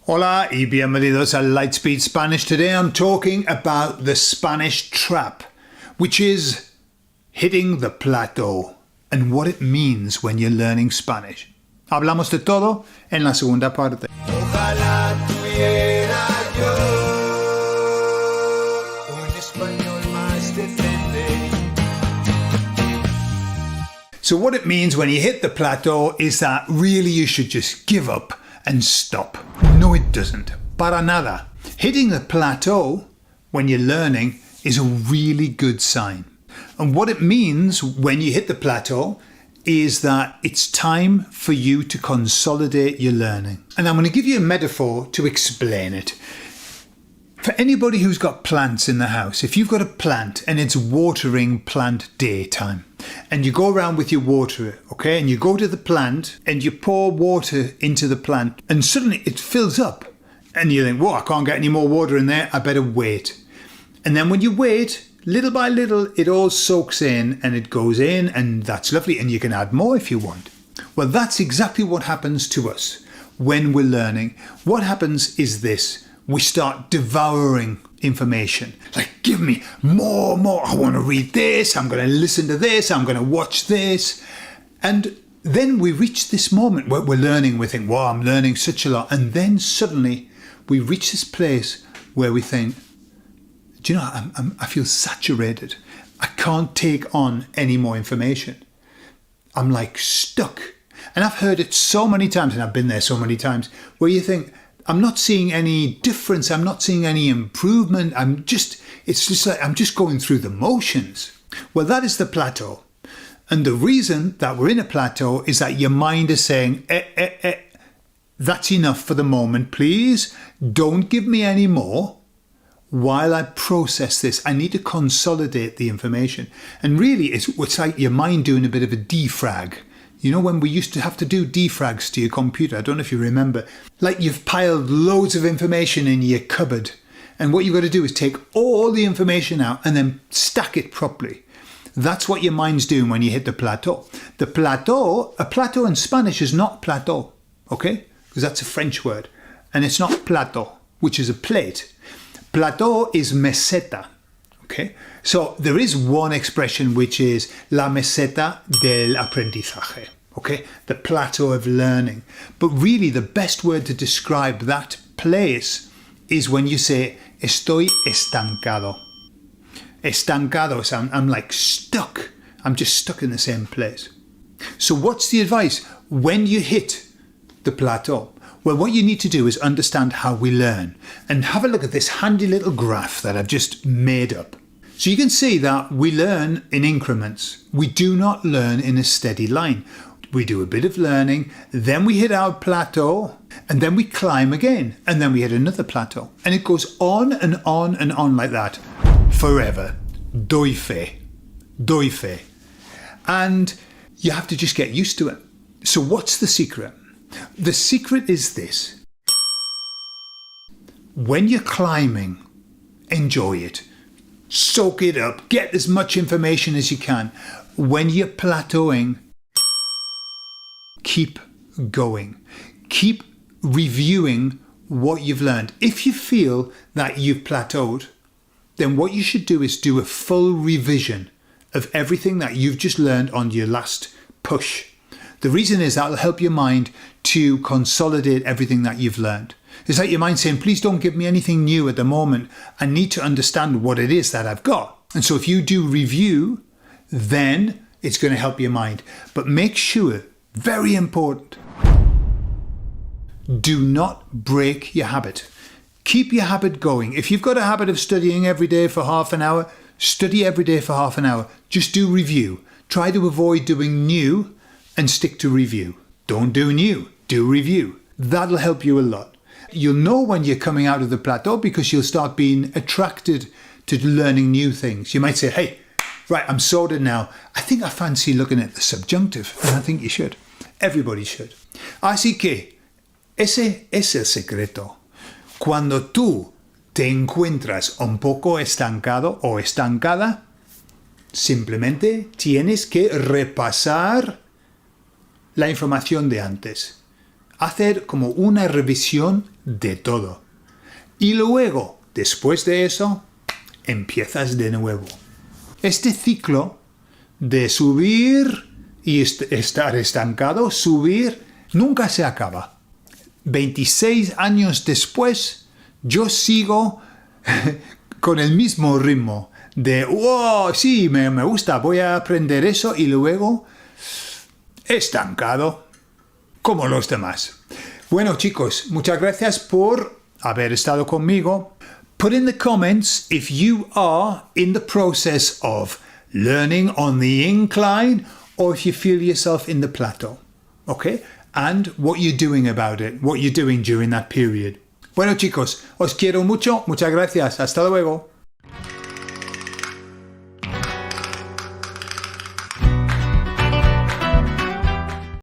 Hola y bienvenidos a Lightspeed Spanish. Today I'm talking about the Spanish trap, which is hitting the plateau and what it means when you're learning Spanish. Hablamos de todo en la segunda parte. Ojalá tuviera yo un español más decente. So what it means when you hit the plateau is that really you should just give up and stop. No, it doesn't. Para nada. Hitting the plateau when you're learning is a really good sign. And what it means when you hit the plateau is that it's time for you to consolidate your learning. And I'm going to give you a metaphor to explain it. For anybody who's got plants in the house, if you've got a plant and it's watering plant daytime, and you go around with your water, okay, and you go to the plant and you pour water into the plant and suddenly it fills up and you think, whoa, I can't get any more water in there, I better wait. And then when you wait, little by little, it all soaks in and it goes in, and that's lovely, and you can add more if you want. Well, that's exactly what happens to us when we're learning. What happens is this. We start devouring information. Like, give me more. I want to read this. I'm going to listen to this. I'm going to watch this. And then we reach this moment where we're learning. We think, wow, I'm learning such a lot. And then suddenly we reach this place where we think, do you know, I feel saturated. I can't take on any more information. I'm like stuck. And I've heard it so many times, and I've been there so many times, where you think, I'm not seeing any difference. I'm not seeing any improvement. It's just like I'm just going through the motions. Well, that is the plateau. And the reason that we're in a plateau is that your mind is saying, that's enough for the moment, please. Don't give me any more while I process this. I need to consolidate the information. And really, it's like your mind doing a bit of a defrag. You know, when we used to have to do defrags to your computer, I don't know if you remember, like you've piled loads of information in your cupboard, and what you've got to do is take all the information out and then stack it properly. That's what your mind's doing when you hit the plateau. The plateau, a plateau in Spanish is not plateau, okay? Because that's a French word. And it's not plateau, which is a plate. Plateau is meseta. Okay, so there is one expression which is la meseta del aprendizaje, okay, the plateau of learning. But really the best word to describe that place is when you say estoy estancado. Estancado, so I'm like stuck. I'm just stuck in the same place. So what's the advice when you hit the plateau? Well, what you need to do is understand how we learn, and have a look at this handy little graph that I've just made up. So you can see that we learn in increments. We do not learn in a steady line. We do a bit of learning, then we hit our plateau, and then we climb again, and then we hit another plateau. And it goes on and on and on like that forever. Doy fe. Doy fe. And you have to just get used to it. So what's the secret? The secret is this. When you're climbing, enjoy it. Soak it up. Get as much information as you can. When you're plateauing, keep going. Keep reviewing what you've learned. If you feel that you've plateaued, then what you should do is do a full revision of everything that you've just learned on your last push. The reason is that will help your mind to consolidate everything that you've learned. It's like your mind saying, please don't give me anything new at the moment. I need to understand what it is that I've got. And so if you do review, then it's going to help your mind. But make sure, very important, do not break your habit. Keep your habit going. If you've got a habit of studying every day for half an hour, study every day for half an hour. Just do review. Try to avoid doing new and stick to review. Don't do new, do review. That'll help you a lot. You'll know when you're coming out of the plateau because you'll start being attracted to learning new things. You might say, hey, right, I'm sorted now. I think I fancy looking at the subjunctive, and I think you should. Everybody should. Así que, ese es el secreto. Cuando tú te encuentras un poco estancado o estancada, simplemente tienes que repasar la información de antes. hacer como una revisión de todo. Y luego, después de eso, empiezas de nuevo. Este ciclo de subir y estar estancado, subir, nunca se acaba. 26 años después, yo sigo con el mismo ritmo de, wow, sí, me gusta, voy a aprender eso y luego estancado, como los demás. Bueno, chicos, muchas gracias por haber estado conmigo. Put in the comments if you are in the process of learning on the incline or if you feel yourself in the plateau. Okay? And what you're doing about it, what you're doing during that period. Bueno, chicos, os quiero mucho. Muchas gracias. Hasta luego.